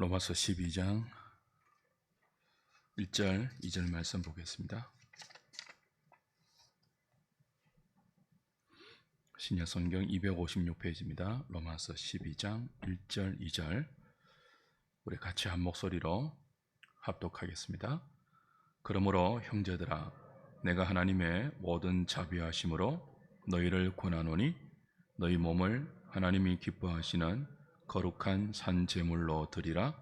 로마서 12장 1절 2절 말씀 보겠습니다. 신약성경 256페이지입니다. 로마서 12장 1절 2절 우리 같이 한 목소리로 합독하겠습니다. 그러므로 형제들아 내가 하나님의 모든 자비하심으로 너희를 권하노니 너희 몸을 하나님이 기뻐하시는 거룩한 산 제물로 드리라.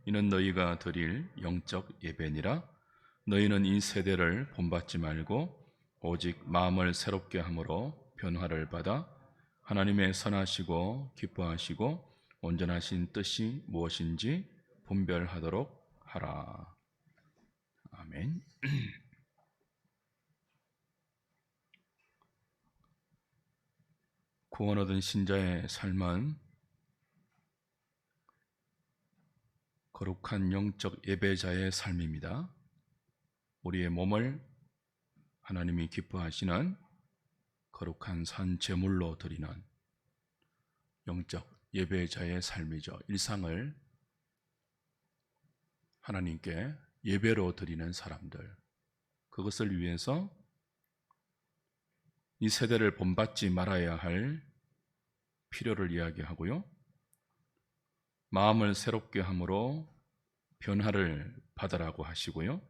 이는 너희가 드릴 영적 예배니라. 너희는 이 세대를 본받지 말고 오직 마음을 새롭게 함으로 변화를 받아 하나님의 선하시고 기뻐하시고 온전하신 뜻이 무엇인지 분별하도록 하라. 아멘. 구원 얻은 신자의 삶은 거룩한 영적 예배자의 삶입니다. 우리의 몸을 하나님이 기뻐하시는 거룩한 산 제물로 드리는 영적 예배자의 삶이죠. 일상을 하나님께 예배로 드리는 사람들, 그것을 위해서 이 세대를 본받지 말아야 할 필요를 이야기하고요. 마음을 새롭게 함으로 변화를 받으라고 하시고요.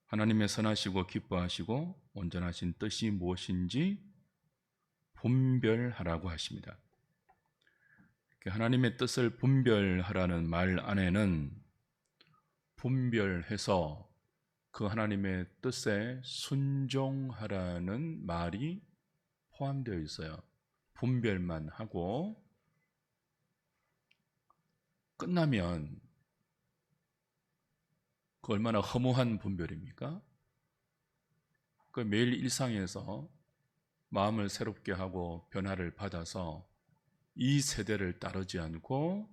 하나님의 선하시고 기뻐하시고 온전하신 뜻이 무엇인지 분별하라고 하십니다. 하나님의 뜻을 분별하라는 말 안에는 분별해서 그 하나님의 뜻에 순종하라는 말이 포함되어 있어요. 분별만 하고 끝나면 그 얼마나 허무한 분별입니까? 그 매일 일상에서 마음을 새롭게 하고 변화를 받아서 이 세대를 따르지 않고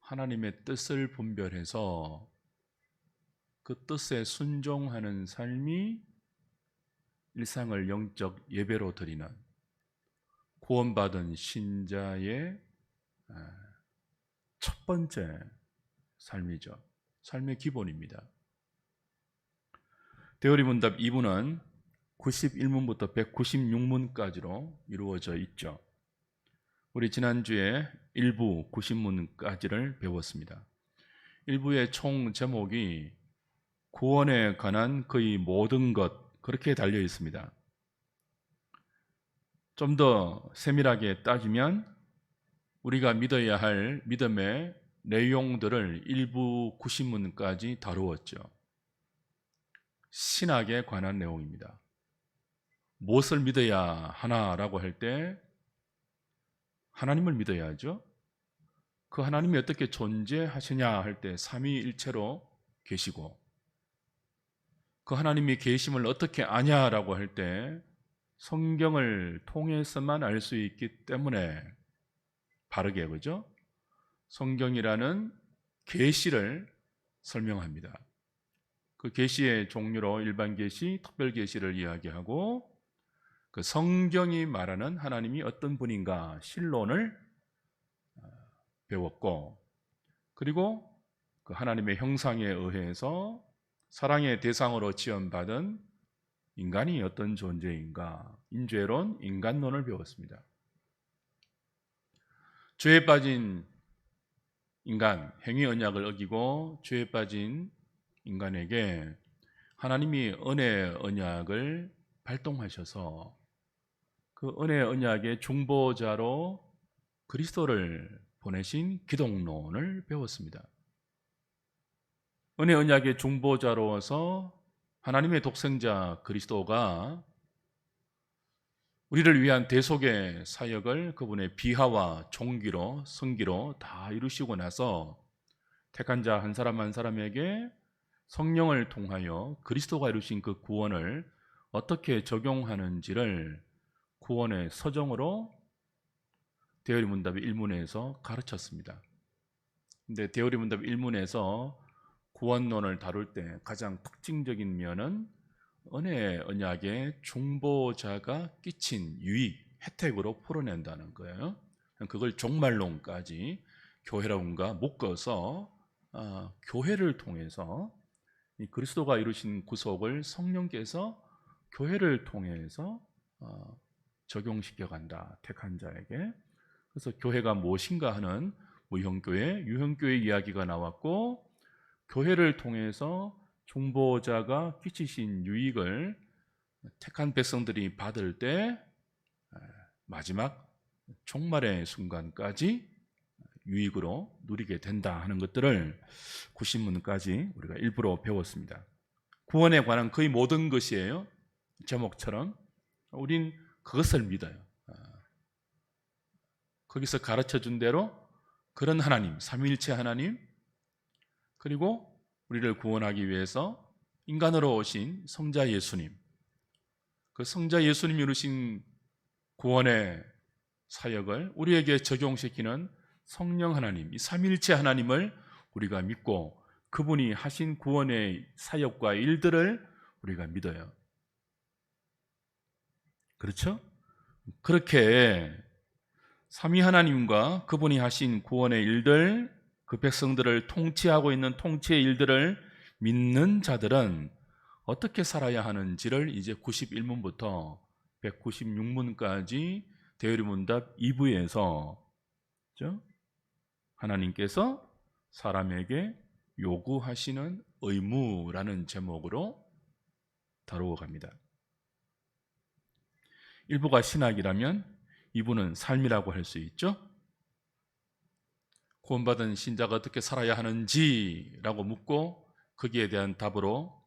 하나님의 뜻을 분별해서 그 뜻에 순종하는 삶이 일상을 영적 예배로 드리는 구원받은 신자의 첫 번째 삶이죠. 삶의 기본입니다. 대어리 문답 2부는 91문부터 196문까지로 이루어져 있죠. 우리 지난주에 1부 90문까지를 배웠습니다. 1부의 총 제목이 구원에 관한 거의 모든 것, 그렇게 달려 있습니다. 좀 더 세밀하게 따지면 우리가 믿어야 할 믿음의 내용들을 1부 90문까지 다루었죠. 신학에 관한 내용입니다. 무엇을 믿어야 하나라고 할 때 하나님을 믿어야 하죠. 그 하나님이 어떻게 존재하시냐 할 때 삼위일체로 계시고, 그 하나님이 계심을 어떻게 아냐라고 할 때 성경을 통해서만 알 수 있기 때문에 바르게, 그죠? 성경이라는 계시를 설명합니다. 그 계시의 종류로 일반 계시, 특별 계시를 이야기하고, 그 성경이 말하는 하나님이 어떤 분인가 신론을 배웠고, 그리고 그 하나님의 형상에 의해서 사랑의 대상으로 지원받은 인간이 어떤 존재인가, 인죄론, 인간론을 배웠습니다. 죄에 빠진 인간, 행위 언약을 어기고 죄에 빠진 인간에게 하나님이 은혜 언약을 발동하셔서 그 은혜 언약의 중보자로 그리스도를 보내신 기독론을 배웠습니다. 은혜 언약의 중보자로서 하나님의 독생자 그리스도가 우리를 위한 대속의 사역을 그분의 비하와 종기로, 성기로 다 이루시고 나서 택한 자 한 사람 한 사람에게 성령을 통하여 그리스도가 이루신 그 구원을 어떻게 적용하는지를 구원의 서정으로 대어리 문답 1문에서 가르쳤습니다. 근데 대어리 문답 1문에서 구원론을 다룰 때 가장 특징적인 면은 은혜 언약의 중보자가 끼친 유익, 혜택으로 풀어낸다는 거예요. 그걸 종말론까지 교회라든가 묶어서 교회를 통해서 이 그리스도가 이루신 구속을 성령께서 교회를 통해서 적용시켜 간다. 택한 자에게. 그래서 교회가 무엇인가 하는 무형교회, 유형교회 이야기가 나왔고, 교회를 통해서 중보자가 끼치신 유익을 택한 백성들이 받을 때 마지막 종말의 순간까지 유익으로 누리게 된다 하는 것들을 구신문까지 우리가 일부러 배웠습니다. 구원에 관한 거의 모든 것이에요. 제목처럼 우린 그것을 믿어요. 거기서 가르쳐준 대로 그런 하나님, 삼위일체 하나님, 그리고 우리를 구원하기 위해서 인간으로 오신 성자 예수님, 그 성자 예수님이 이루신 구원의 사역을 우리에게 적용시키는 성령 하나님, 이 삼위일체 하나님을 우리가 믿고 그분이 하신 구원의 사역과 일들을 우리가 믿어요. 그렇죠? 그렇게 삼위 하나님과 그분이 하신 구원의 일들, 그 백성들을 통치하고 있는 통치의 일들을 믿는 자들은 어떻게 살아야 하는지를 이제 91문부터 196문까지 대의문답 2부에서 하나님께서 사람에게 요구하시는 의무라는 제목으로 다루어 갑니다. 1부가 신학이라면 2부는 삶이라고 할 수 있죠. 구원받은 신자가 어떻게 살아야 하는지라고 묻고 거기에 대한 답으로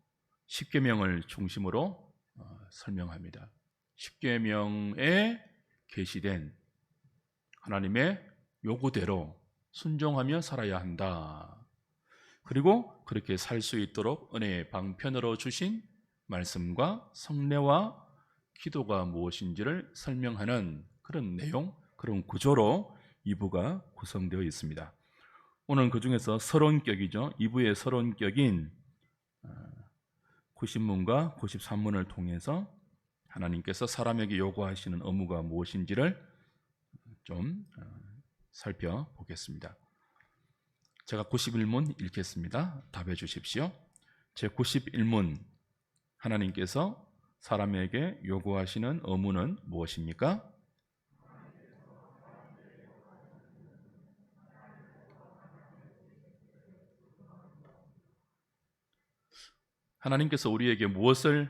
십계명을 중심으로 설명합니다. 십계명에 계시된 하나님의 요구대로 순종하며 살아야 한다. 그리고 그렇게 살 수 있도록 은혜의 방편으로 주신 말씀과 성례와 기도가 무엇인지를 설명하는 그런 내용, 그런 구조로 2부가 구성되어 있습니다. 오늘 그 중에서 서론격이죠. 2부의 서론격인 90문과 93문을 통해서 하나님께서 사람에게 요구하시는 의무가 무엇인지를 좀 살펴보겠습니다. 제가 91문 읽겠습니다. 답해 주십시오. 제 91문, 하나님께서 사람에게 요구하시는 의무는 무엇입니까? 하나님께서 우리에게 무엇을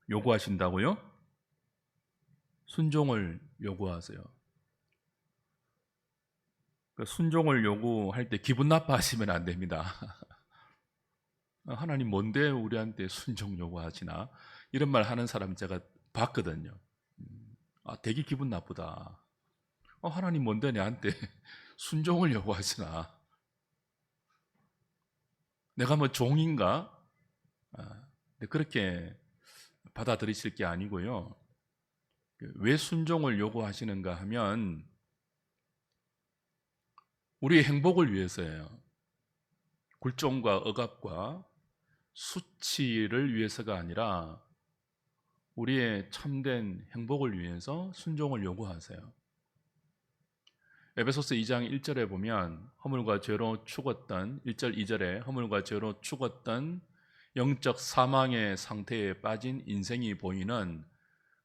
요구하신다고요? 순종을 요구하세요. 순종을 요구할 때 기분 나빠하시면 안 됩니다. 하나님 뭔데 우리한테 순종 요구하시나? 이런 말 하는 사람 제가 봤거든요. 되게 기분 나쁘다. 하나님 뭔데 내한테 순종을 요구하시나? 내가 뭐 종인가? 그렇게 받아들이실 게 아니고요. 왜 순종을 요구하시는가 하면 우리의 행복을 위해서예요. 굴종과 억압과 수치를 위해서가 아니라 우리의 참된 행복을 위해서 순종을 요구하세요. 에베소서 2장 1절에 보면 허물과 죄로 죽었던 1절 2절에 허물과 죄로 죽었던 영적 사망의 상태에 빠진 인생이 보이는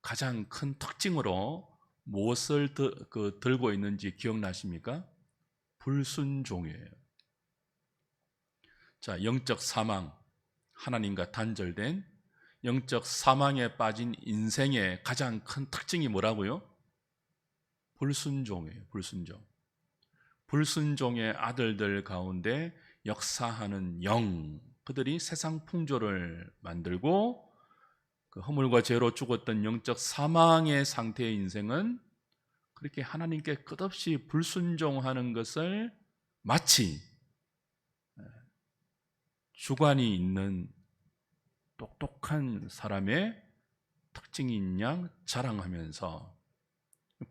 가장 큰 특징으로 무엇을 들고 있는지 기억나십니까? 불순종이에요. 자, 영적 사망, 하나님과 단절된 영적 사망에 빠진 인생의 가장 큰 특징이 뭐라고요? 불순종이에요. 불순종. 불순종의 아들들 가운데 역사하는 영, 그들이 세상 풍조를 만들고 그 허물과 죄로 죽었던 영적 사망의 상태의 인생은 그렇게 하나님께 끝없이 불순종하는 것을 마치 주관이 있는 똑똑한 사람의 특징인 양 자랑하면서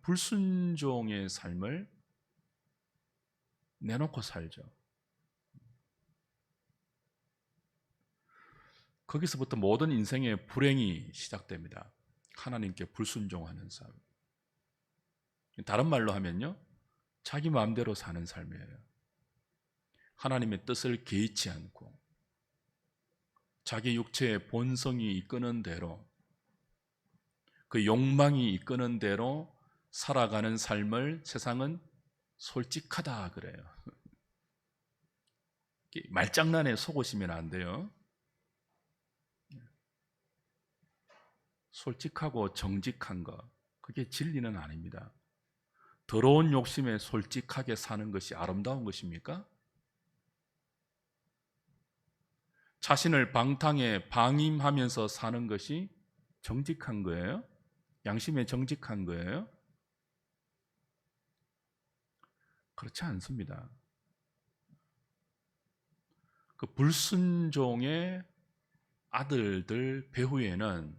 불순종의 삶을 내놓고 살죠. 거기서부터 모든 인생의 불행이 시작됩니다. 하나님께 불순종하는 삶. 다른 말로 하면요, 자기 마음대로 사는 삶이에요. 하나님의 뜻을 개의치 않고 자기 육체의 본성이 이끄는 대로, 그 욕망이 이끄는 대로 살아가는 삶을 세상은 솔직하다 그래요. 말장난에 속으시면 안 돼요. 솔직하고 정직한 것, 그게 진리는 아닙니다. 더러운 욕심에 솔직하게 사는 것이 아름다운 것입니까? 자신을 방탕에 방임하면서 사는 것이 정직한 거예요? 양심에 정직한 거예요? 그렇지 않습니다. 그 불순종의 아들들 배후에는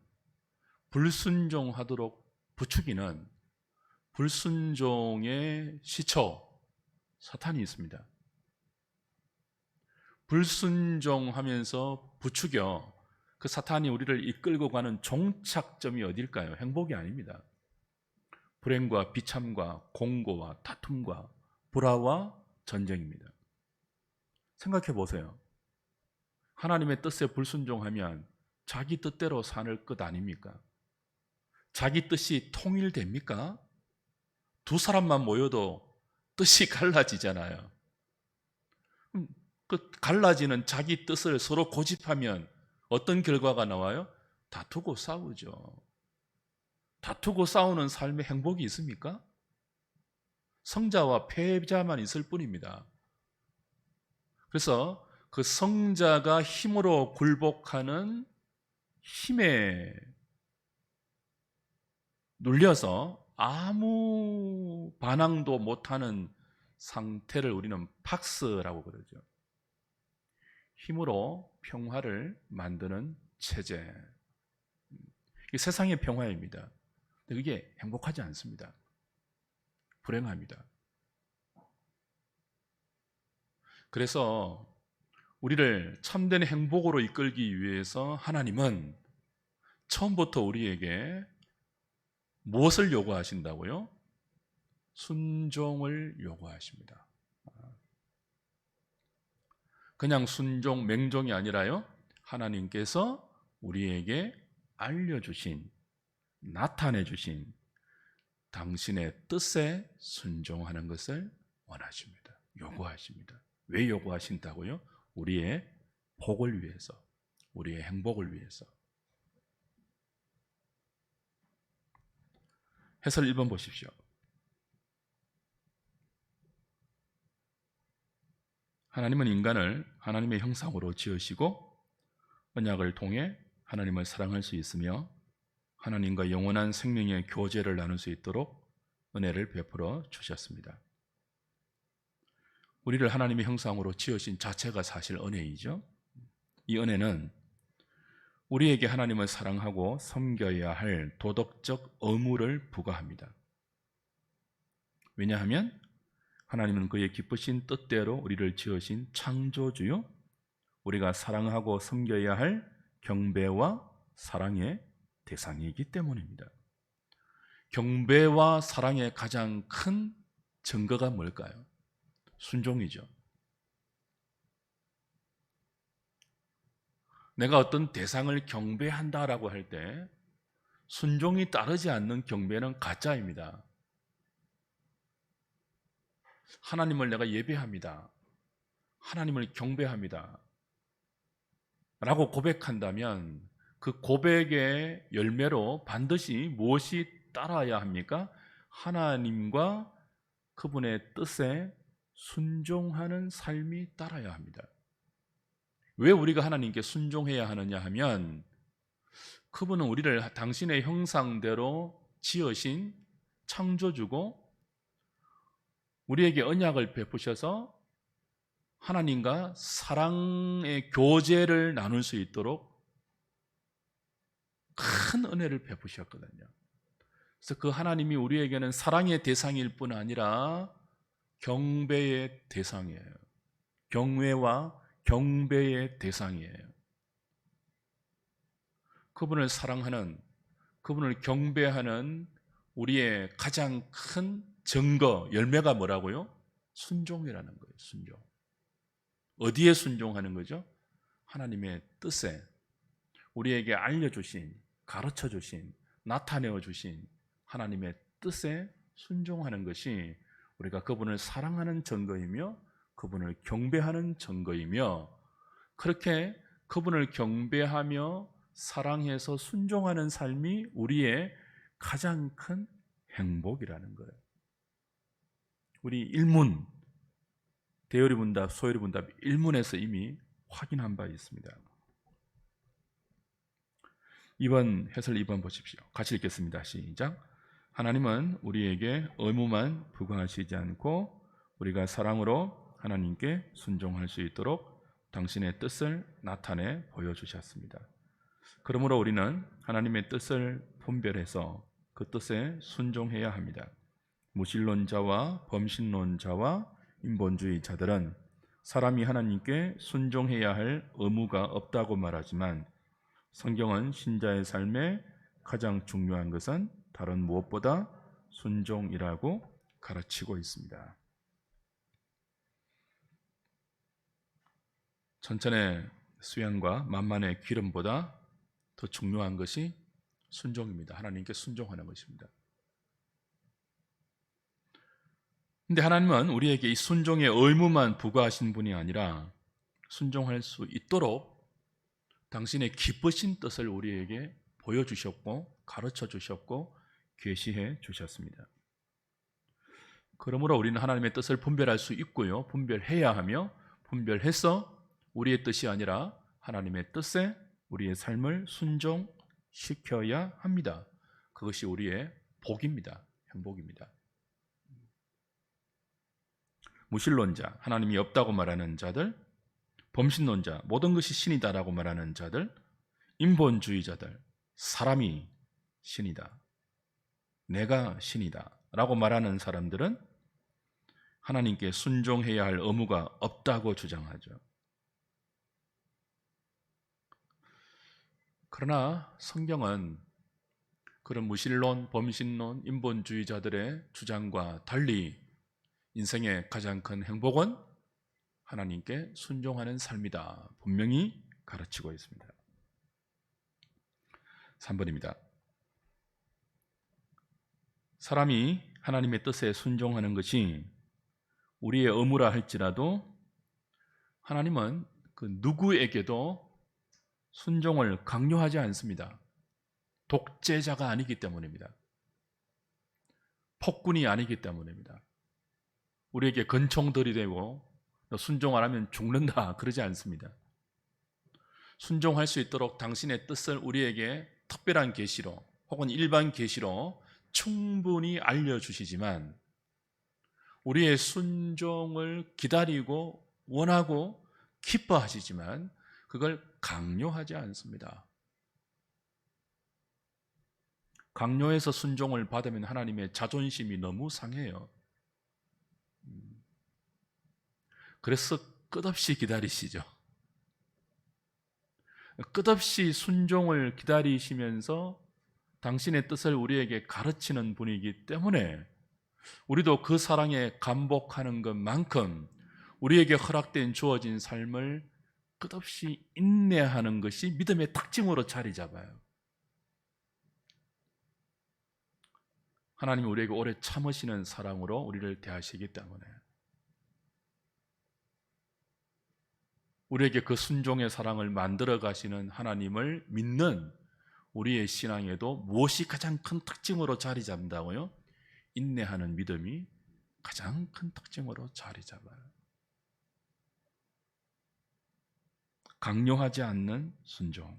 불순종하도록 부추기는 불순종의 시초 사탄이 있습니다. 불순종하면서 부추겨 그 사탄이 우리를 이끌고 가는 종착점이 어딜까요? 행복이 아닙니다. 불행과 비참과 공고와 다툼과 불화와 전쟁입니다. 생각해 보세요. 하나님의 뜻에 불순종하면 자기 뜻대로 사는 것 아닙니까? 자기 뜻이 통일됩니까? 두 사람만 모여도 뜻이 갈라지잖아요. 그 갈라지는 자기 뜻을 서로 고집하면 어떤 결과가 나와요? 다투고 싸우죠. 다투고 싸우는 삶에 행복이 있습니까? 성자와 패자만 있을 뿐입니다. 그래서 그 성자가 힘으로 굴복하는 힘에 눌려서 아무 반항도 못하는 상태를 우리는 팍스라고 그러죠. 힘으로 평화를 만드는 체제. 이게 세상의 평화입니다. 근데 그게 행복하지 않습니다. 불행합니다. 그래서 우리를 참된 행복으로 이끌기 위해서 하나님은 처음부터 우리에게 무엇을 요구하신다고요? 순종을 요구하십니다. 그냥 순종, 맹종이 아니라요, 하나님께서 우리에게 알려주신, 나타내주신 당신의 뜻에 순종하는 것을 원하십니다. 요구하십니다. 왜 요구하신다고요? 우리의 복을 위해서, 우리의 행복을 위해서. 해설 1번 보십시오. 하나님은 인간을 하나님의 형상으로 지으시고 언약을 통해 하나님을 사랑할 수 있으며 하나님과 영원한 생명의 교제를 나눌 수 있도록 은혜를 베풀어 주셨습니다. 우리를 하나님의 형상으로 지으신 자체가 사실 은혜이죠. 이 은혜는 우리에게 하나님을 사랑하고 섬겨야 할 도덕적 의무를 부과합니다. 왜냐하면 하나님은 그의 기쁘신 뜻대로 우리를 지으신 창조주요, 우리가 사랑하고 섬겨야 할 경배와 사랑의 대상이기 때문입니다. 경배와 사랑의 가장 큰 증거가 뭘까요? 순종이죠. 내가 어떤 대상을 경배한다라고 할 때 순종이 따르지 않는 경배는 가짜입니다. 하나님을 내가 예배합니다, 하나님을 경배합니다 라고 고백한다면 그 고백의 열매로 반드시 무엇이 따라야 합니까? 하나님과 그분의 뜻에 순종하는 삶이 따라야 합니다. 왜 우리가 하나님께 순종해야 하느냐 하면 그분은 우리를 당신의 형상대로 지으신 창조주고 우리에게 언약을 베푸셔서 하나님과 사랑의 교제를 나눌 수 있도록 큰 은혜를 베푸셨거든요. 그래서 그 하나님이 우리에게는 사랑의 대상일 뿐 아니라 경배의 대상이에요. 경외와 경배의 대상이에요. 그분을 사랑하는, 그분을 경배하는 우리의 가장 큰 증거, 열매가 뭐라고요? 순종이라는 거예요. 순종. 어디에 순종하는 거죠? 하나님의 뜻에, 우리에게 알려주신, 가르쳐주신, 나타내어주신 하나님의 뜻에 순종하는 것이 우리가 그분을 사랑하는 증거이며 그분을 경배하는 증거이며, 그렇게 그분을 경배하며 사랑해서 순종하는 삶이 우리의 가장 큰 행복이라는 거예요. 우리 일문, 대열이문답, 소열이문답 일문에서 이미 확인한 바 있습니다. 2번 해설 2번 보십시오. 같이 읽겠습니다. 시작. 하나님은 우리에게 의무만 부과하시지 않고 우리가 사랑으로 하나님께 순종할 수 있도록 당신의 뜻을 나타내 보여주셨습니다. 그러므로 우리는 하나님의 뜻을 분별해서 그 뜻에 순종해야 합니다. 무신론자와 범신론자와 인본주의자들은 사람이 하나님께 순종해야 할 의무가 없다고 말하지만, 성경은 신자의 삶에 가장 중요한 것은 다른 무엇보다 순종이라고 가르치고 있습니다. 천천의 수양과 만만의 기름보다 더 중요한 것이 순종입니다. 하나님께 순종하는 것입니다. 근데 하나님은 우리에게 이 순종의 의무만 부과하신 분이 아니라 순종할 수 있도록 당신의 기쁘신 뜻을 우리에게 보여주셨고 가르쳐 주셨고 계시해 주셨습니다. 그러므로 우리는 하나님의 뜻을 분별할 수 있고요, 분별해야 하며, 분별해서 우리의 뜻이 아니라 하나님의 뜻에 우리의 삶을 순종시켜야 합니다. 그것이 우리의 복입니다. 행복입니다. 무신론자, 하나님이 없다고 말하는 자들, 범신론자, 모든 것이 신이다라고 말하는 자들, 인본주의자들, 사람이 신이다, 내가 신이다 라고 말하는 사람들은 하나님께 순종해야 할 의무가 없다고 주장하죠. 그러나 성경은 그런 무신론, 범신론, 인본주의자들의 주장과 달리 인생의 가장 큰 행복은 하나님께 순종하는 삶이다, 분명히 가르치고 있습니다. 3번입니다. 사람이 하나님의 뜻에 순종하는 것이 우리의 의무라 할지라도 하나님은 그 누구에게도 순종을 강요하지 않습니다. 독재자가 아니기 때문입니다. 폭군이 아니기 때문입니다. 우리에게 권총 들이대고 너 순종 안 하면 죽는다 그러지 않습니다. 순종할 수 있도록 당신의 뜻을 우리에게 특별한 계시로 혹은 일반 계시로 충분히 알려주시지만, 우리의 순종을 기다리고 원하고 기뻐하시지만 그걸 강요하지 않습니다. 강요해서 순종을 받으면 하나님의 자존심이 너무 상해요. 그래서 끝없이 기다리시죠. 끝없이 순종을 기다리시면서 당신의 뜻을 우리에게 가르치는 분이기 때문에 우리도 그 사랑에 감복하는 것만큼 우리에게 허락된 주어진 삶을 끝없이 인내하는 것이 믿음의 특징으로 자리 잡아요. 하나님이 우리에게 오래 참으시는 사랑으로 우리를 대하시기 때문에 우리에게 그 순종의 사랑을 만들어 가시는 하나님을 믿는 우리의 신앙에도 무엇이 가장 큰 특징으로 자리 잡는다고요? 인내하는 믿음이 가장 큰 특징으로 자리 잡아요. 강요하지 않는 순종.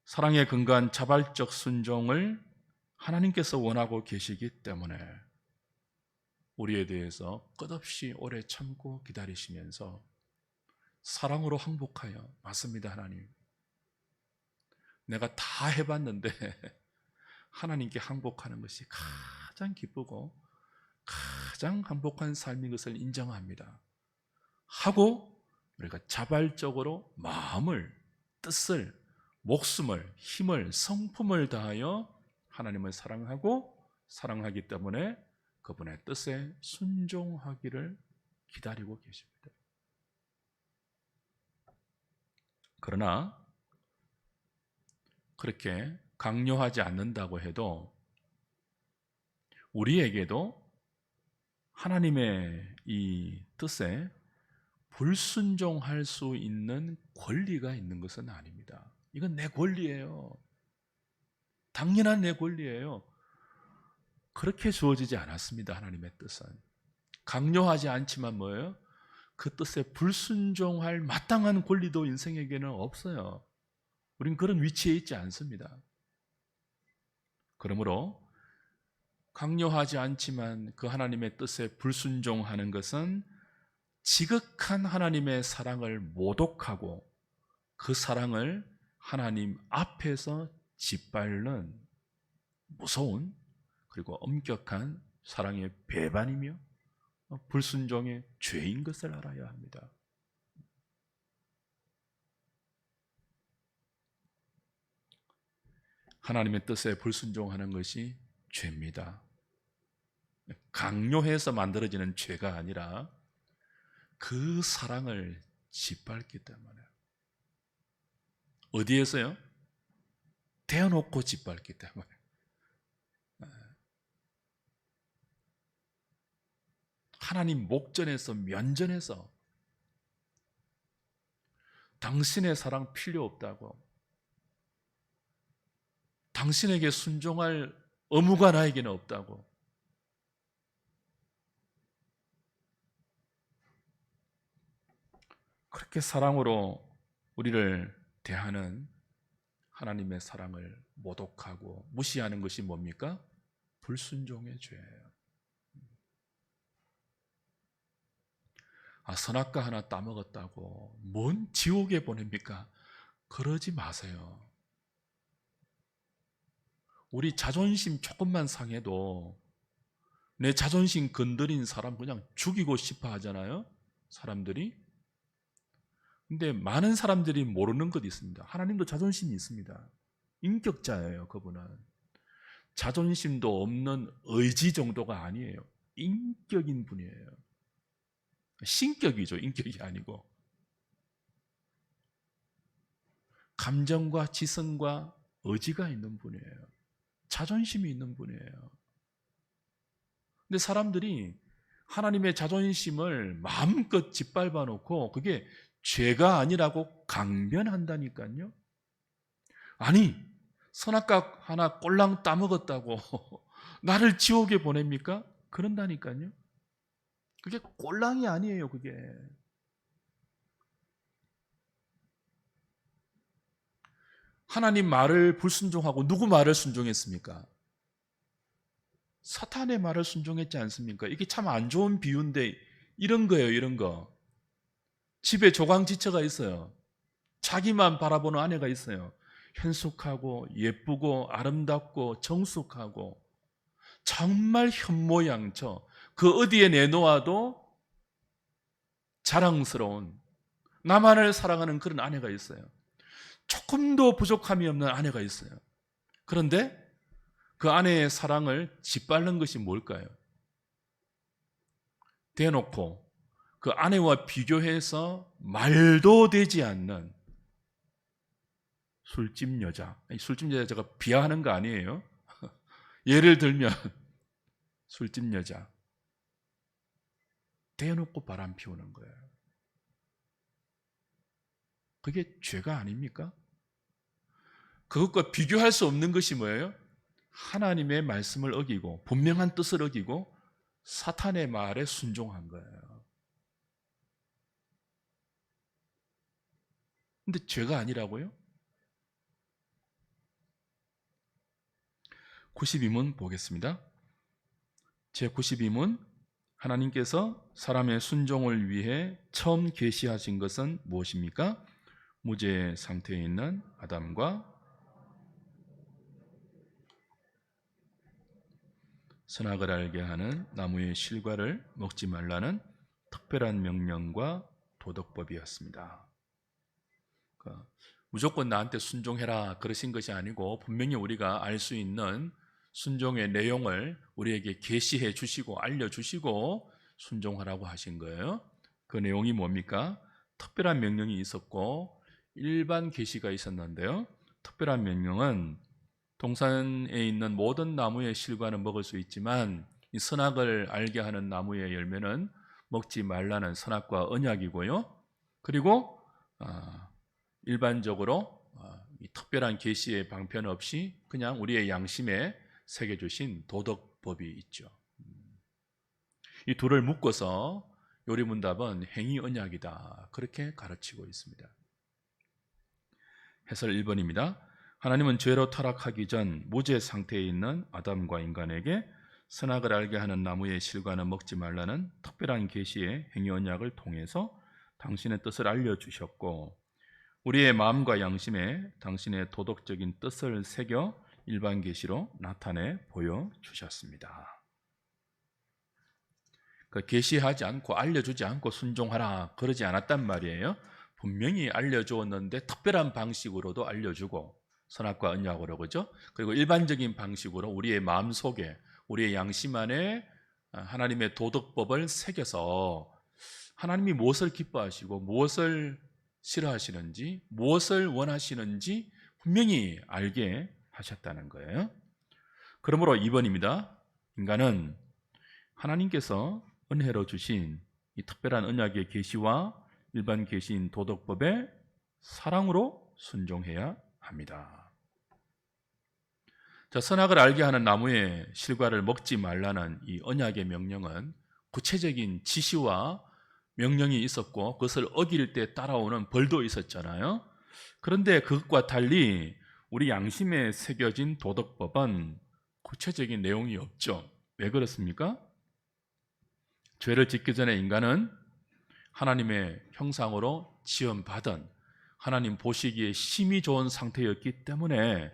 사랑에 근거한 자발적 순종을 하나님께서 원하고 계시기 때문에 우리에 대해서 끝없이 오래 참고 기다리시면서 사랑으로 항복하여, 맞습니다 하나님, 내가 다 해봤는데 하나님께 항복하는 것이 가장 기쁘고 가장 행복한 삶인 것을 인정합니다 하고 우리가 자발적으로 마음을, 뜻을, 목숨을, 힘을, 성품을 다하여 하나님을 사랑하고 사랑하기 때문에 그분의 뜻에 순종하기를 기다리고 계십니다. 그러나 그렇게 강요하지 않는다고 해도 우리에게도 하나님의 이 뜻에 불순종할 수 있는 권리가 있는 것은 아닙니다. 이건 내 권리예요. 당연한 내 권리예요. 그렇게 주어지지 않았습니다. 하나님의 뜻은. 강요하지 않지만 뭐예요? 그 뜻에 불순종할 마땅한 권리도 인생에게는 없어요. 우린 그런 위치에 있지 않습니다. 그러므로 강요하지 않지만 그 하나님의 뜻에 불순종하는 것은 지극한 하나님의 사랑을 모독하고 그 사랑을 하나님 앞에서 짓밟는 무서운 그리고 엄격한 사랑의 배반이며 불순종의 죄인 것을 알아야 합니다. 하나님의 뜻에 불순종하는 것이 죄입니다. 강요해서 만들어지는 죄가 아니라 그 사랑을 짓밟기 때문에. 어디에서요? 대놓고 짓밟기 때문에. 하나님 목전에서 면전에서 당신의 사랑 필요 없다고, 당신에게 순종할 의무가 나에게는 없다고, 그렇게 사랑으로 우리를 대하는 하나님의 사랑을 모독하고 무시하는 것이 뭡니까? 불순종의 죄예요. 선악과 하나 따먹었다고 뭔 지옥에 보냅니까? 그러지 마세요. 우리 자존심 조금만 상해도 내 자존심 건드린 사람 그냥 죽이고 싶어 하잖아요, 사람들이. 근데 많은 사람들이 모르는 것이 있습니다. 하나님도 자존심이 있습니다. 인격자예요, 그분은. 자존심도 없는 의지 정도가 아니에요. 인격인 분이에요. 신격이죠, 인격이 아니고. 감정과 지성과 의지가 있는 분이에요. 자존심이 있는 분이에요. 근데 사람들이 하나님의 자존심을 마음껏 짓밟아 놓고 그게 죄가 아니라고 강변한다니까요. 아니, 선악과 하나 꼴랑 따먹었다고 나를 지옥에 보냅니까? 그런다니까요. 그게 꼴랑이 아니에요, 그게. 하나님 말을 불순종하고 누구 말을 순종했습니까? 사탄의 말을 순종했지 않습니까? 이게 참 안 좋은 비유인데 이런 거예요, 이런 거. 집에 조강지처가 있어요. 자기만 바라보는 아내가 있어요. 현숙하고 예쁘고 아름답고 정숙하고 정말 현모양처, 그 어디에 내놓아도 자랑스러운, 나만을 사랑하는 그런 아내가 있어요. 조금도 부족함이 없는 아내가 있어요. 그런데 그 아내의 사랑을 짓밟는 것이 뭘까요? 대놓고 그 아내와 비교해서 말도 되지 않는 술집 여자. 술집 여자 제가 비하하는 거 아니에요. 예를 들면 술집 여자. 대놓고 바람 피우는 거예요. 그게 죄가 아닙니까? 그것과 비교할 수 없는 것이 뭐예요? 하나님의 말씀을 어기고 분명한 뜻을 어기고 사탄의 말에 순종한 거예요. 근데 죄가 아니라고요? 92문 보겠습니다. 제92문, 하나님께서 사람의 순종을 위해 처음 계시하신 것은 무엇입니까? 무죄 상태에 있는 아담과 선악을 알게 하는 나무의 실과를 먹지 말라는 특별한 명령과 도덕법이었습니다. 그러니까 무조건 나한테 순종해라 그러신 것이 아니고 분명히 우리가 알 수 있는 순종의 내용을 우리에게 계시해 주시고 알려주시고 순종하라고 하신 거예요. 그 내용이 뭡니까? 특별한 명령이 있었고 일반 계시가 있었는데요. 특별한 명령은 동산에 있는 모든 나무의 실과는 먹을 수 있지만 이 선악을 알게 하는 나무의 열매는 먹지 말라는 선악과 언약이고요. 그리고 일반적으로 이 특별한 계시의 방편 없이 그냥 우리의 양심에 새겨주신 도덕법이 있죠. 이 둘을 묶어서 요리문답은 행위 언약이다, 그렇게 가르치고 있습니다. 해설 1번입니다. 하나님은 죄로 타락하기 전 무죄 상태에 있는 아담과 인간에게 선악을 알게 하는 나무의 실과는 먹지 말라는 특별한 계시의 행위 언약을 통해서 당신의 뜻을 알려주셨고, 우리의 마음과 양심에 당신의 도덕적인 뜻을 새겨 일반 계시로 나타내 보여주셨습니다. 그 계시하지 않고 알려주지 않고 순종하라 그러지 않았단 말이에요. 분명히 알려주었는데 특별한 방식으로도 알려주고 선악과 언약으로, 그죠? 그리고 일반적인 방식으로 우리의 마음속에 우리의 양심 안에 하나님의 도덕법을 새겨서 하나님이 무엇을 기뻐하시고 무엇을 싫어하시는지 무엇을 원하시는지 분명히 알게 하셨다는 거예요. 그러므로 2번입니다. 인간은 하나님께서 은혜로 주신 이 특별한 언약의 계시와 일반 계시인 도덕법에 사랑으로 순종해야 합니다. 자, 선악을 알게 하는 나무의 실과를 먹지 말라는 이 언약의 명령은 구체적인 지시와 명령이 있었고 그것을 어길 때 따라오는 벌도 있었잖아요. 그런데 그것과 달리 우리 양심에 새겨진 도덕법은 구체적인 내용이 없죠. 왜 그렇습니까? 죄를 짓기 전에 인간은 하나님의 형상으로 지음받은 하나님 보시기에 심히 좋은 상태였기 때문에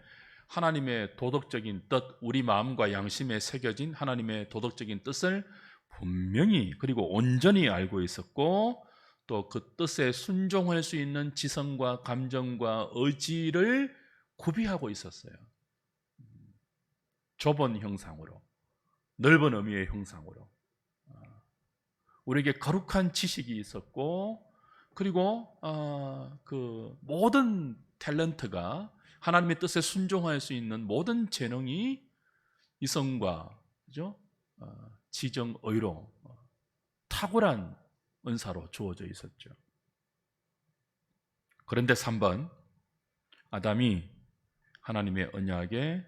하나님의 도덕적인 뜻, 우리 마음과 양심에 새겨진 하나님의 도덕적인 뜻을 분명히 그리고 온전히 알고 있었고, 또 그 뜻에 순종할 수 있는 지성과 감정과 의지를 구비하고 있었어요. 좁은 형상으로, 넓은 의미의 형상으로 우리에게 거룩한 지식이 있었고, 그리고 그 모든 탤런트가 하나님의 뜻에 순종할 수 있는 모든 재능이 이성과, 그죠? 지정의로 탁월한 은사로 주어져 있었죠. 그런데 3번, 아담이 하나님의 언약에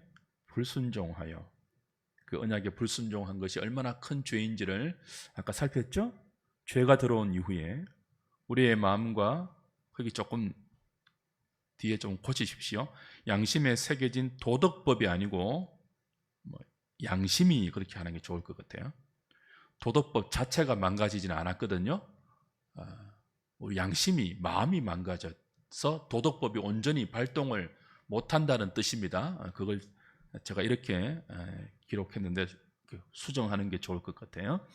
불순종하여, 그 언약에 불순종한 것이 얼마나 큰 죄인지를 아까 살폈죠? 죄가 들어온 이후에 우리의 마음과, 거기 조금 뒤에 좀 고치십시오. 양심에 새겨진 도덕법이 아니고 양심이 그렇게 하는 게 좋을 것 같아요. 도덕법 자체가 망가지지는 않았거든요. 우리 양심이, 마음이 망가져서 도덕법이 온전히 발동을 못한다는 뜻입니다. 그걸 제가 이렇게 기록했는데 수정하는 게 좋을 것 같아요.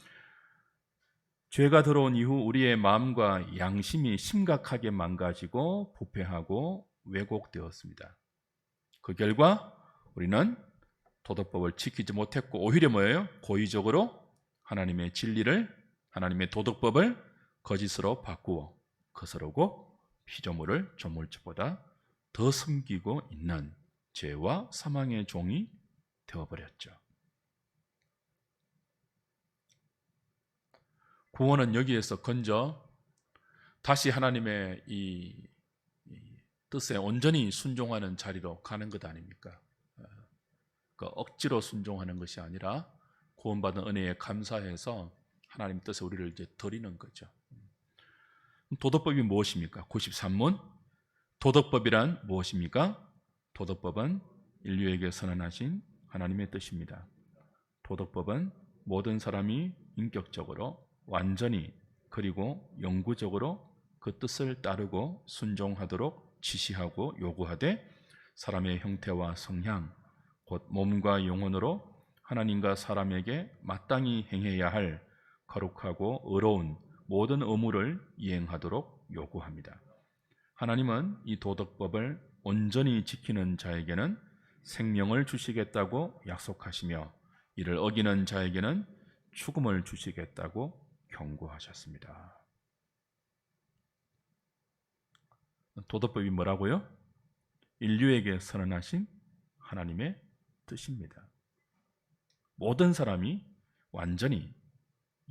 죄가 들어온 이후 우리의 마음과 양심이 심각하게 망가지고 부패하고 왜곡되었습니다. 그 결과 우리는 도덕법을 지키지 못했고 오히려 뭐예요? 고의적으로 하나님의 진리를, 하나님의 도덕법을 거짓으로 바꾸어 거스르고 피조물을 조물주보다 더 섬기고 있는 죄와 사망의 종이 되어버렸죠. 구원은 여기에서 건져 다시 하나님의 이 뜻에 온전히 순종하는 자리로 가는 것 아닙니까? 그 억지로 순종하는 것이 아니라 구원받은 은혜에 감사해서 하나님 뜻에 우리를 이제 드리는 거죠. 도덕법이 무엇입니까? 93문. 도덕법이란 무엇입니까? 도덕법은 인류에게 선언하신 하나님의 뜻입니다. 도덕법은 모든 사람이 인격적으로 완전히 그리고 영구적으로 그 뜻을 따르고 순종하도록 지시하고 요구하되 사람의 형태와 성향, 곧 몸과 영혼으로 하나님과 사람에게 마땅히 행해야 할 거룩하고 의로운 모든 의무를 이행하도록 요구합니다. 하나님은 이 도덕법을 온전히 지키는 자에게는 생명을 주시겠다고 약속하시며 이를 어기는 자에게는 죽음을 주시겠다고 경고하셨습니다. 도덕법이 뭐라고요? 인류에게 선언하신 하나님의 뜻입니다. 모든 사람이 완전히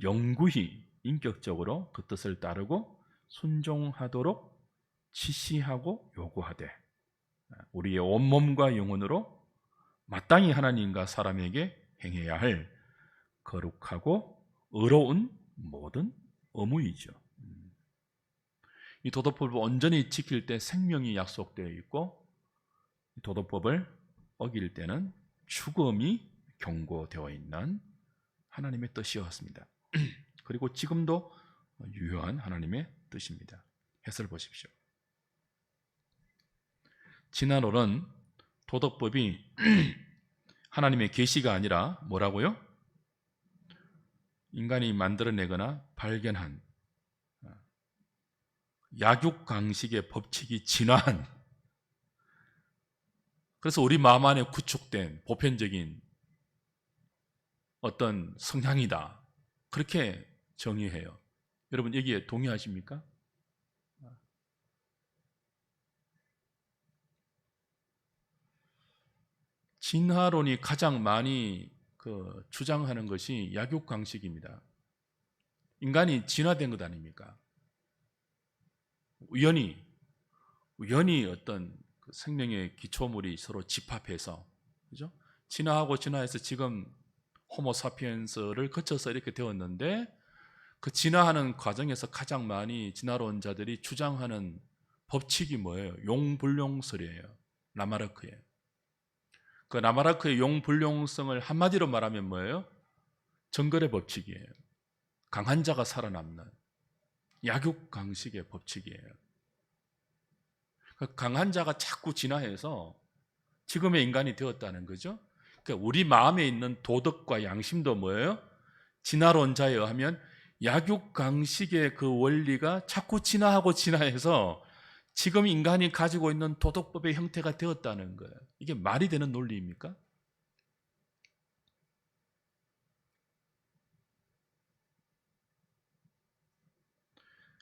영구히 인격적으로 그 뜻을 따르고 순종하도록 지시하고 요구하되 우리의 온몸과 영혼으로 마땅히 하나님과 사람에게 행해야 할 거룩하고 의로운 모든 의무이죠. 이 도덕법을 온전히 지킬 때 생명이 약속되어 있고 도덕법을 어길 때는 죽음이 경고되어 있는 하나님의 뜻이었습니다. 그리고 지금도 유효한 하나님의 뜻입니다. 해설 보십시오. 진화론은 도덕법이 하나님의 계시가 아니라 뭐라고요? 인간이 만들어내거나 발견한 약육강식의 법칙이 진화한, 그래서 우리 마음 안에 구축된 보편적인 어떤 성향이다, 그렇게 정의해요. 여러분 여기에 동의하십니까? 진화론이 가장 많이 주장하는 것이 약육강식입니다. 인간이 진화된 것 아닙니까? 우연히 어떤 생명의 기초물이 서로 집합해서, 그죠? 진화해서 지금 호모사피엔스를 거쳐서 이렇게 되었는데, 그 진화하는 과정에서 가장 많이 진화론자들이 주장하는 법칙이 뭐예요? 용불용설이에요. 라마르크의. 그 라마르크의 용불용성을 한마디로 말하면 뭐예요? 정글의 법칙이에요. 강한 자가 살아남는 약육강식의 법칙이에요. 강한 자가 자꾸 진화해서 지금의 인간이 되었다는 거죠. 그러니까 우리 마음에 있는 도덕과 양심도 뭐예요? 진화론자에 의하면 약육강식의 그 원리가 자꾸 진화해서 지금 인간이 가지고 있는 도덕법의 형태가 되었다는 거예요. 이게 말이 되는 논리입니까?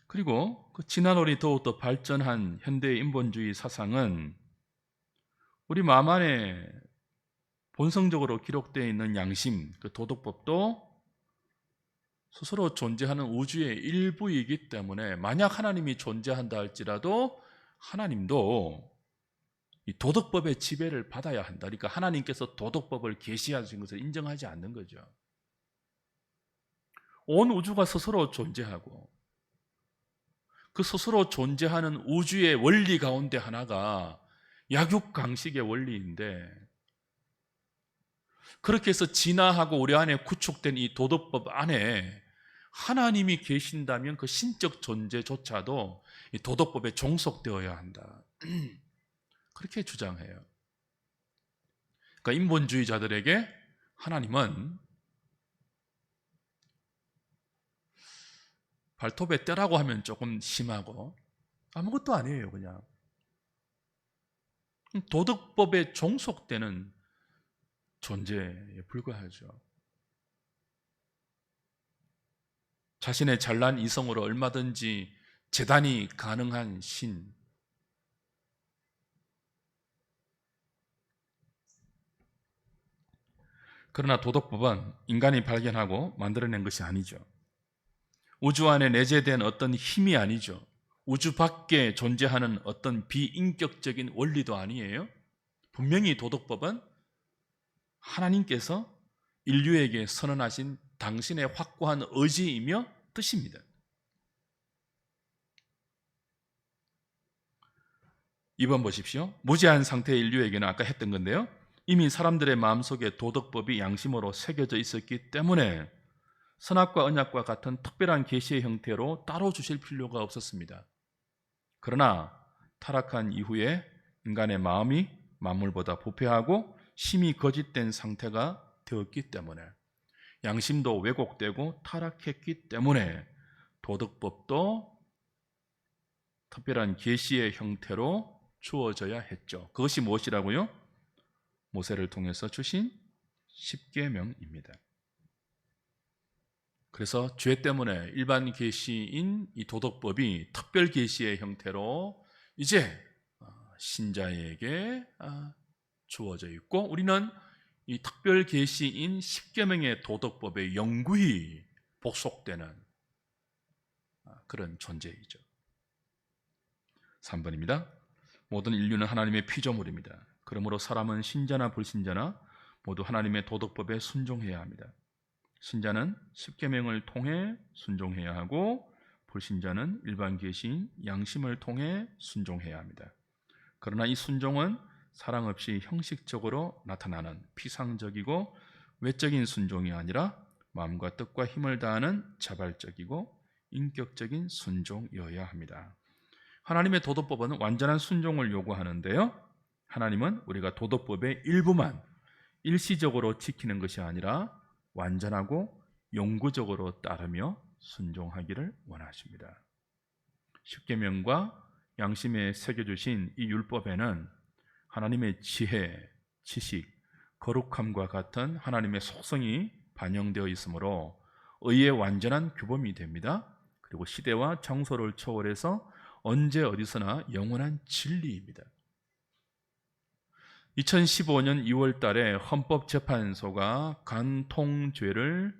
그리고 그 진화론이 더욱더 발전한 현대의 인본주의 사상은 우리 마음 안에 본성적으로 기록되어 있는 양심, 그 도덕법도 스스로 존재하는 우주의 일부이기 때문에 만약 하나님이 존재한다 할지라도 하나님도 이 도덕법의 지배를 받아야 한다. 그러니까 하나님께서 도덕법을 계시하신 것을 인정하지 않는 거죠. 온 우주가 스스로 존재하고 그 스스로 존재하는 우주의 원리 가운데 하나가 약육강식의 원리인데, 그렇게 해서 진화하고 우리 안에 구축된 이 도덕법 안에 하나님이 계신다면 그 신적 존재조차도 이 도덕법에 종속되어야 한다. 그렇게 주장해요. 그러니까 인본주의자들에게 하나님은 발톱에 때라고 하면 조금 심하고 아무것도 아니에요. 그냥 도덕법에 종속되는 존재에 불과하죠. 자신의 잘난 이성으로 얼마든지 재단이 가능한 신. 그러나 도덕법은 인간이 발견하고 만들어낸 것이 아니죠. 우주 안에 내재된 어떤 힘이 아니죠. 우주 밖에 존재하는 어떤 비인격적인 원리도 아니에요. 분명히 도덕법은 하나님께서 인류에게 선언하신 당신의 확고한 의지이며 뜻입니다. 이번 보십시오. 무지한 상태의 인류에게는 아까 했던 건데요, 이미 사람들의 마음속에 도덕법이 양심으로 새겨져 있었기 때문에 선악과 언약과 같은 특별한 계시의 형태로 따로 주실 필요가 없었습니다. 그러나 타락한 이후에 인간의 마음이 만물보다 부패하고 심히 거짓된 상태가 되었기 때문에, 양심도 왜곡되고 타락했기 때문에 도덕법도 특별한 계시의 형태로 주어져야 했죠. 그것이 무엇이라고요? 모세를 통해서 주신 십계명입니다. 그래서 죄 때문에 일반 계시인 이 도덕법이 특별 계시의 형태로 이제 신자에게 주어져 있고, 우리는 이 특별 계시인 십계명의 도덕법에 영구히 복속되는 그런 존재이죠. 3번입니다. 모든 인류는 하나님의 피조물입니다. 그러므로 사람은 신자나 불신자나 모두 하나님의 도덕법에 순종해야 합니다. 신자는 십계명을 통해 순종해야 하고, 불신자는 일반 계시인 양심을 통해 순종해야 합니다. 그러나 이 순종은 사랑 없이 형식적으로 나타나는 피상적이고 외적인 순종이 아니라 마음과 뜻과 힘을 다하는 자발적이고 인격적인 순종이어야 합니다. 하나님의 도덕법은 완전한 순종을 요구하는데요, 하나님은 우리가 도덕법의 일부만 일시적으로 지키는 것이 아니라 완전하고 영구적으로 따르며 순종하기를 원하십니다. 십계명과 양심에 새겨주신 이 율법에는 하나님의 지혜, 지식, 거룩함과 같은 하나님의 속성이 반영되어 있으므로 의의 완전한 규범이 됩니다. 그리고 시대와 장소를 초월해서 언제 어디서나 영원한 진리입니다. 2015년 2월 달에 헌법재판소가 간통죄를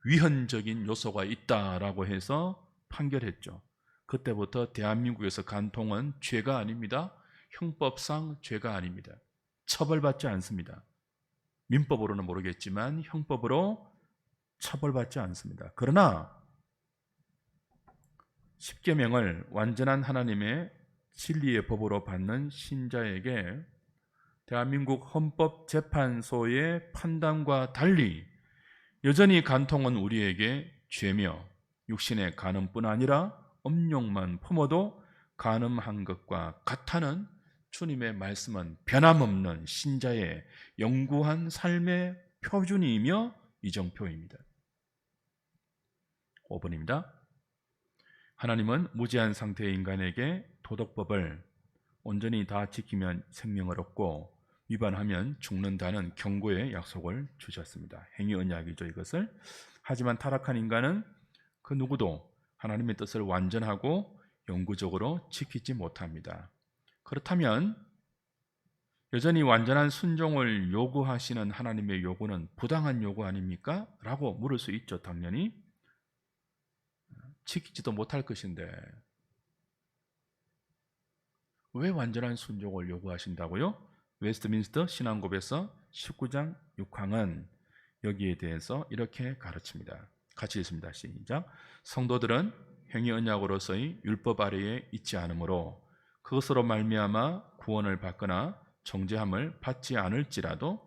위헌적인 요소가 있다라고 해서 판결했죠. 그때부터 대한민국에서 간통은 죄가 아닙니다. 형법상 죄가 아닙니다. 처벌받지 않습니다. 민법으로는 모르겠지만 형법으로 처벌받지 않습니다. 그러나 십계명을 완전한 하나님의 진리의 법으로 받는 신자에게 대한민국 헌법재판소의 판단과 달리 여전히 간통은 우리에게 죄며 육신의 간음뿐 아니라 음욕만 품어도 간음한 것과 같다는 주님의 말씀은 변함없는 신자의 영구한 삶의 표준이며 이정표입니다. 5번입니다. 하나님은 무지한 상태의 인간에게 도덕법을 온전히 다 지키면 생명을 얻고 위반하면 죽는다는 경고의 약속을 주셨습니다. 행위 언약이죠, 이것을. 하지만 타락한 인간은 그 누구도 하나님의 뜻을 완전하고 영구적으로 지키지 못합니다. 그렇다면 여전히 완전한 순종을 요구하시는 하나님의 요구는 부당한 요구 아닙니까? 라고 물을 수 있죠. 당연히 지키지도 못할 것인데 왜 완전한 순종을 요구하신다고요? 웨스트민스터 신앙고백서 19장 6항은 여기에 대해서 이렇게 가르칩니다. 같이 읽습니다. 시작. 성도들은 행위 언약으로서의 율법 아래에 있지 않으므로 그것으로 말미암아 구원을 받거나 정죄함을 받지 않을지라도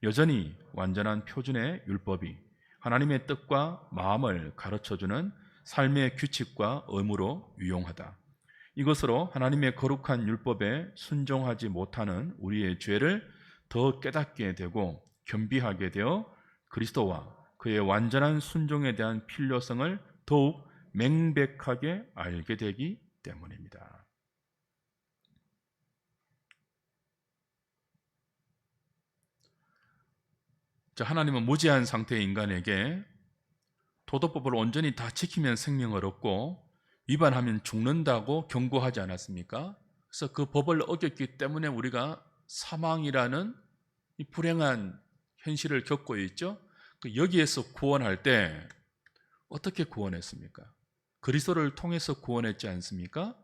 여전히 완전한 표준의 율법이 하나님의 뜻과 마음을 가르쳐주는 삶의 규칙과 의무로 유용하다. 이것으로 하나님의 거룩한 율법에 순종하지 못하는 우리의 죄를 더 깨닫게 되고 겸비하게 되어 그리스도와 그의 완전한 순종에 대한 필요성을 더욱 명백하게 알게 되기 때문입니다. 자, 하나님은 무지한 상태의 인간에게 도덕법을 온전히 다 지키면 생명을 얻고 위반하면 죽는다고 경고하지 않았습니까? 그래서 그 법을 어겼기 때문에 우리가 사망이라는 이 불행한 현실을 겪고 있죠. 여기에서 구원할 때 어떻게 구원했습니까? 그리스도를 통해서 구원했지 않습니까?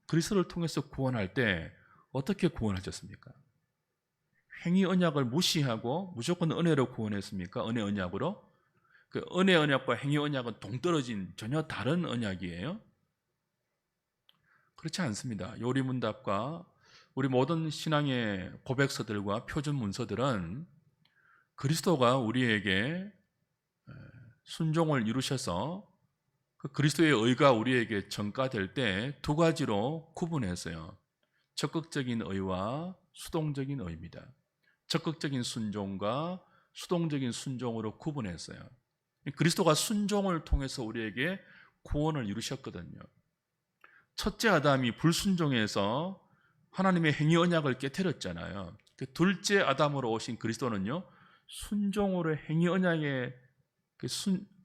그리스도를 통해서 구원할 때 어떻게 구원하셨습니까? 행위 언약을 무시하고 무조건 은혜로 구원했습니까? 은혜 언약으로? 그 은혜 언약과 행위 언약은 동떨어진 전혀 다른 언약이에요. 그렇지 않습니다. 요리문답과 우리 모든 신앙의 고백서들과 표준 문서들은 그리스도가 우리에게 순종을 이루셔서 그 그리스도의 의가 우리에게 전가될 때 두 가지로 구분했어요. 적극적인 의와 수동적인 의입니다. 적극적인 순종과 수동적인 순종으로 구분했어요. 그리스도가 순종을 통해서 우리에게 구원을 이루셨거든요. 첫째 아담이 불순종해서 하나님의 행위 언약을 깨뜨렸잖아요. 그 둘째 아담으로 오신 그리스도는요, 순종으로 행위 언약의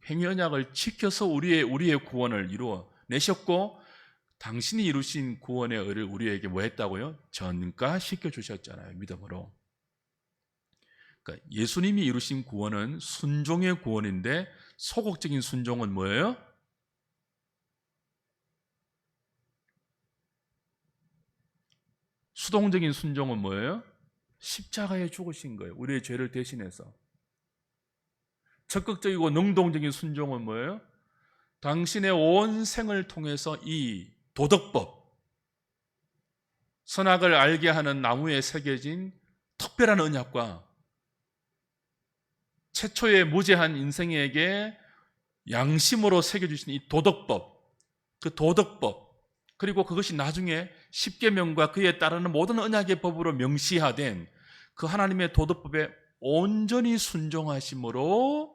행위 언약을 지켜서 우리의 구원을 이루어 내셨고, 당신이 이루신 구원의 의를 우리에게 뭐 했다고요? 전가시켜 주셨잖아요. 믿음으로. 그러니까 예수님이 이루신 구원은 순종의 구원인데, 소극적인 순종은 뭐예요? 수동적인 순종은 뭐예요? 십자가에 죽으신 거예요. 우리의 죄를 대신해서. 적극적이고 능동적인 순종은 뭐예요? 당신의 온 생을 통해서 이 도덕법, 선악을 알게 하는 나무에 새겨진 특별한 언약과 최초의 무죄한 인생에게 양심으로 새겨주신 이 도덕법, 그 도덕법, 그리고 그것이 나중에 십계명과 그에 따르는 모든 언약의 법으로 명시화된 그 하나님의 도덕법에 온전히 순종하심으로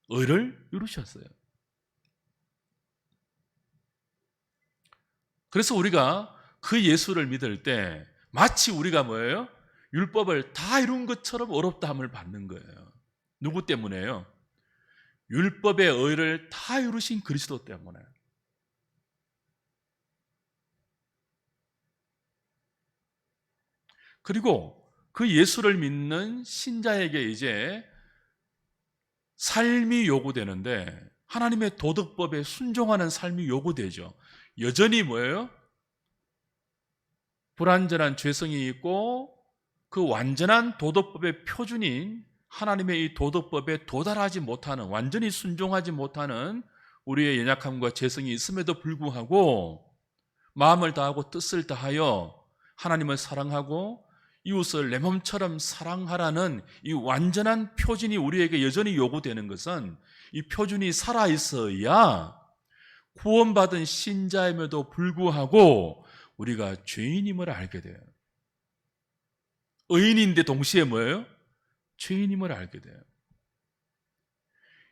의를 이루셨어요. 그래서 우리가 그 예수를 믿을 때 마치 우리가 뭐예요? 율법을 다 이룬 것처럼 어렵다함을 받는 거예요. 누구 때문에요? 율법의 의를 다 이루신 그리스도 때문에. 그리고 그 예수를 믿는 신자에게 이제 삶이 요구되는데, 하나님의 도덕법에 순종하는 삶이 요구되죠. 여전히 뭐예요? 불완전한 죄성이 있고, 그 완전한 도덕법의 표준인 하나님의 이 도덕법에 도달하지 못하는, 완전히 순종하지 못하는 우리의 연약함과 죄성이 있음에도 불구하고 마음을 다하고 뜻을 다하여 하나님을 사랑하고 이웃을 내 몸처럼 사랑하라는 이 완전한 표준이 우리에게 여전히 요구되는 것은, 이 표준이 살아있어야 구원받은 신자임에도 불구하고 우리가 죄인임을 알게 돼요. 의인인데 동시에 뭐예요? 죄인임을 알게 돼요.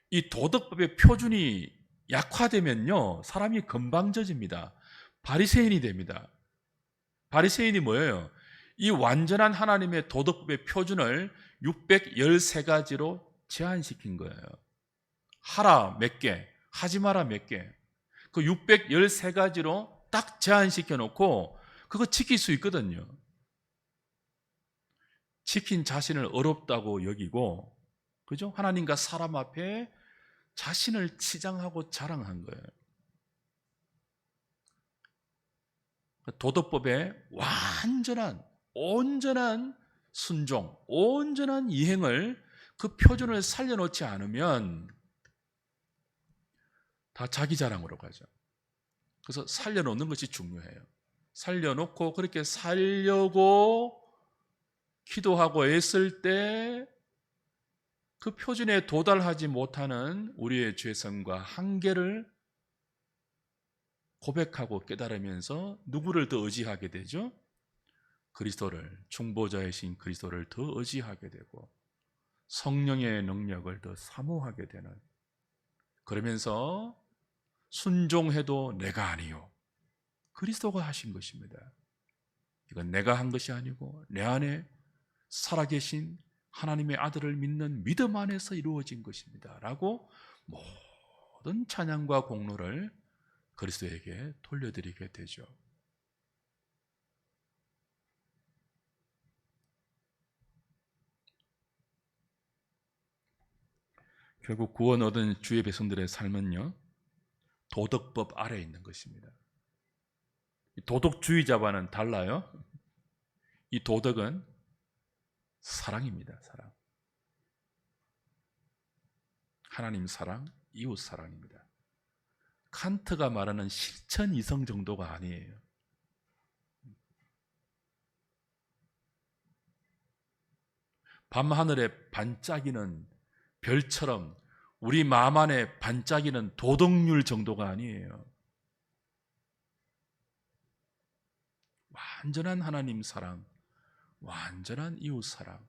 이 도덕법의 표준이 약화되면요, 사람이 건방져집니다. 바리새인이 됩니다. 바리새인이 뭐예요? 이 완전한 하나님의 도덕법의 표준을 613가지로 제한시킨 거예요. 하라 몇 개, 하지 마라 몇 개. 그 613가지로 딱 제한시켜 놓고 그거 지킬 수 있거든요. 지킨 자신을 어렵다고 여기고, 그죠? 하나님과 사람 앞에 자신을 치장하고 자랑한 거예요. 도덕법의 완전한, 온전한 순종, 온전한 이행을, 그 표준을 살려놓지 않으면 다 자기 자랑으로 가죠. 그래서 살려놓는 것이 중요해요. 살려놓고 그렇게 살려고 기도하고 애쓸 때 그 표준에 도달하지 못하는 우리의 죄성과 한계를 고백하고 깨달으면서 누구를 더 의지하게 되죠? 그리스도를, 중보자이신 그리스도를 더 의지하게 되고 성령의 능력을 더 사모하게 되는, 그러면서 순종해도 내가 아니요, 그리스도가 하신 것입니다. 이건 내가 한 것이 아니고 내 안에 살아계신 하나님의 아들을 믿는 믿음 안에서 이루어진 것입니다 라고 모든 찬양과 공로를 그리스도에게 돌려드리게 되죠. 결국 구원 얻은 주의 백성들의 삶은요, 도덕법 아래에 있는 것입니다. 도덕주의자와는 달라요. 이 도덕은 사랑입니다. 사랑. 하나님 사랑, 이웃 사랑입니다. 칸트가 말하는 실천 이성 정도가 아니에요. 밤하늘에 반짝이는 별처럼 우리 마음 안에 반짝이는 도덕률 정도가 아니에요. 완전한 하나님 사랑, 완전한 이웃 사랑,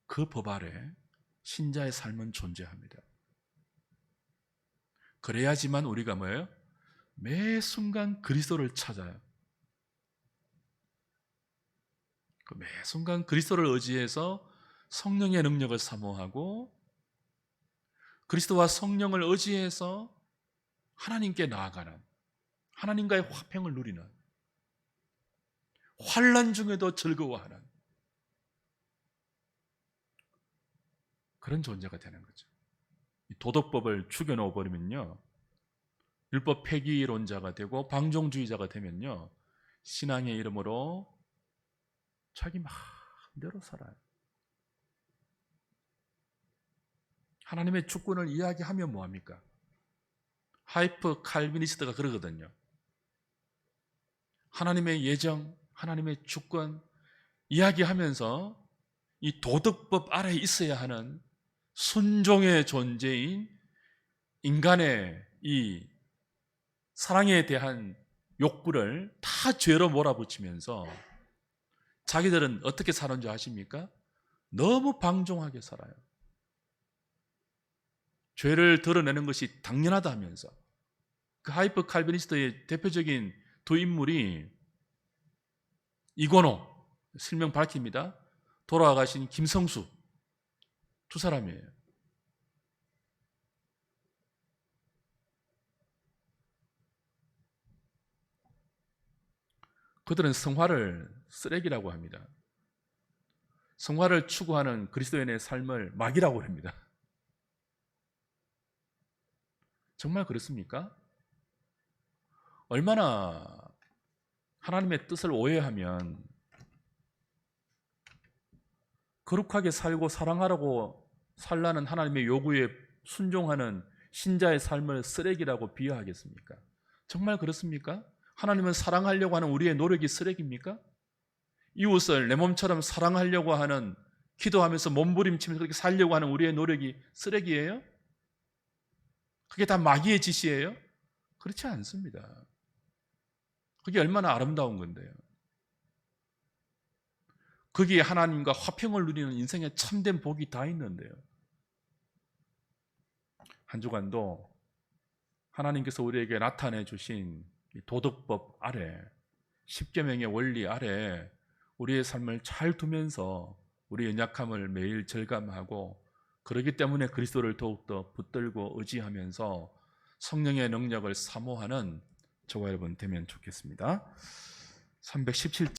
그 법 아래 신자의 삶은 존재합니다. 그래야지만 우리가 뭐예요? 매 순간 그리스도를 찾아요. 매 순간 그리스도를 의지해서 성령의 능력을 사모하고 그리스도와 성령을 의지해서 하나님께 나아가는, 하나님과의 화평을 누리는, 환난 중에도 즐거워하는 그런 존재가 되는 거죠. 도덕법을 죽여놓아 버리면요, 율법 폐기론자가 되고 방종주의자가 되면요, 신앙의 이름으로 자기 마음대로 살아요. 하나님의 주권을 이야기하면 뭐합니까? 하이퍼 칼비니스트가 그러거든요. 하나님의 예정, 하나님의 주권 이야기하면서 이 도덕법 아래에 있어야 하는 순종의 존재인 인간의 이 사랑에 대한 욕구를 다 죄로 몰아붙이면서 자기들은 어떻게 사는 줄 아십니까? 너무 방종하게 살아요. 죄를 드러내는 것이 당연하다 하면서. 그 하이퍼 칼비니스트의 대표적인 두 인물이 이건호, 실명 밝힙니다. 돌아가신 김성수, 두 사람이에요. 그들은 성화를 쓰레기라고 합니다. 성화를 추구하는 그리스도인의 삶을 막이라고 합니다. 정말 그렇습니까? 얼마나 하나님의 뜻을 오해하면 거룩하게 살고 사랑하라고 살라는 하나님의 요구에 순종하는 신자의 삶을 쓰레기라고 비하하겠습니까? 정말 그렇습니까? 하나님은 사랑하려고 하는 우리의 노력이 쓰레기입니까? 이웃을 내 몸처럼 사랑하려고 하는, 기도하면서 몸부림치면서 그렇게 살려고 하는 우리의 노력이 쓰레기예요? 그게 다 마귀의 짓이에요? 그렇지 않습니다. 그게 얼마나 아름다운 건데요. 거기에 하나님과 화평을 누리는 인생의 참된 복이 다 있는데요. 한 주간도 하나님께서 우리에게 나타내 주신 도덕법 아래, 십계명의 원리 아래 우리의 삶을 잘 두면서 우리의 연약함을 매일 절감하고, 그렇기 때문에 그리스도를 더욱더 붙들고 의지하면서 성령의 능력을 사모하는 저와 여러분 되면 좋겠습니다. 317